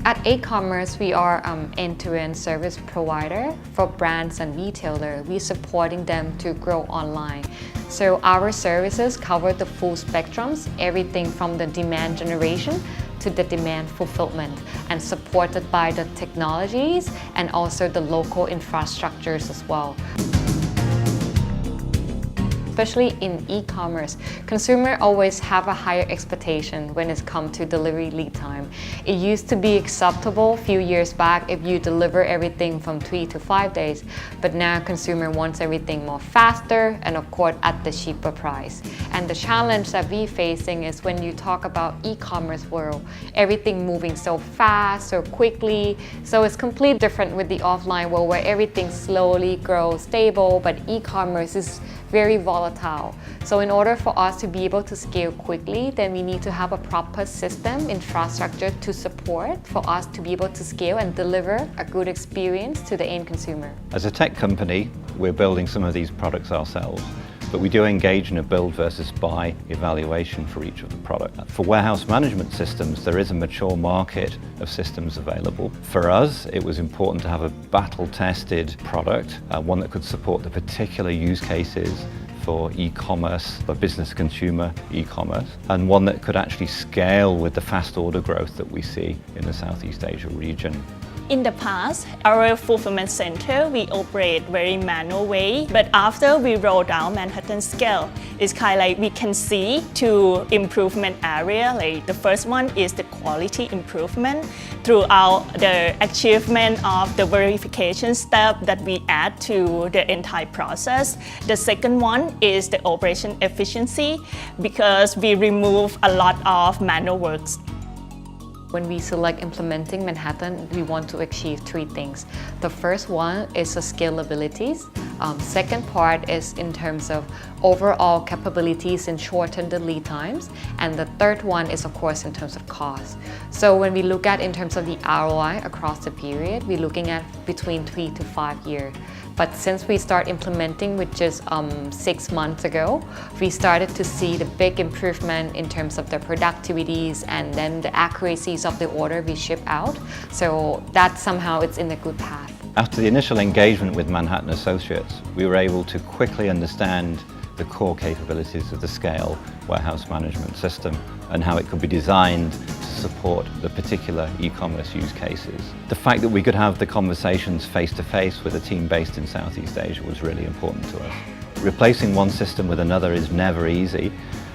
At aCommerce, we are end-to-end service provider for brands and retailers. We're supporting them to grow online. So our services cover the full spectrums, everything from the demand generation to the demand fulfillment, and supported by the technologies and also the local infrastructures as well. Especially in e-commerce, consumers always have a higher expectation when it comes to delivery lead time. It used to be acceptable a few years back if you deliver everything from 3 to 5 days, but now consumer wants everything more faster and of course at the cheaper price. And the challenge that we're facing is when you talk about e-commerce world, everything moving so fast, so quickly, so it's completely different with the offline world where everything slowly grows stable, but e-commerce is very volatile. So in order for us to be able to scale quickly, then we need to have a proper system, infrastructure to support for us to be able to scale and deliver a good experience to the end consumer. As a tech company, we're building some of these products ourselves, but we do engage in a build versus buy evaluation for each of the products. For warehouse management systems, there is a mature market of systems available. For us, it was important to have a battle-tested product, one that could support the particular use cases for e-commerce, for business-consumer e-commerce, and one that could actually scale with the fast order growth that we see in the Southeast Asia region. In the past, our fulfillment center, we operate very manual way, but after we roll down Manhattan scale, it's kind of like we can see two improvement area. Like the first one is the quality improvement throughout the achievement of the verification step that we add to the entire process. The second one is the operation efficiency because we remove a lot of manual works. When we select implementing Manhattan, we want to achieve 3 things. The first one is the scalabilities. Second part is in terms of overall capabilities and shorten the lead times. And the third one is of course in terms of cost. So when we look at in terms of the ROI across the period, we're looking at between 3 to 5 years. But since we start implementing with just 6 months ago, we started to see the big improvement in terms of the productivities and then the accuracies of the order we ship out. So that somehow it's in a good path. After the initial engagement with Manhattan Associates, we were able to quickly understand the core capabilities of the scale warehouse management system and how it could be designed to support the particular e-commerce use cases. The fact that we could have the conversations face-to-face with a team based in Southeast Asia was really important to us. Replacing one system with another is never easy,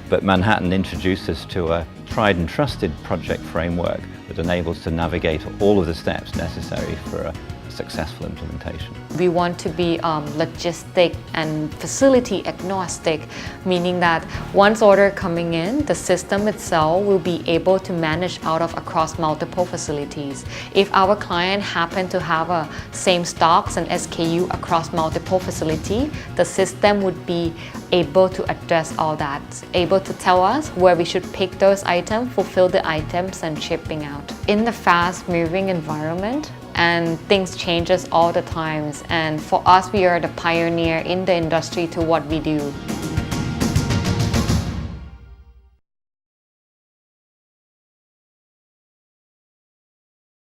but Manhattan introduced us to a tried and trusted project framework that enables us to navigate all of the steps necessary for a successful implementation. We want to be logistic and facility agnostic, meaning that once order coming in, the system itself will be able to manage out of across multiple facilities. If our client happen to have a same stocks and SKU across multiple facility, the system would be able to address all that, able to tell us where we should pick those items, fulfill the items and shipping out. In the fast-moving environment, and things changes all the times, and for us we are the pioneer in the industry to what we do.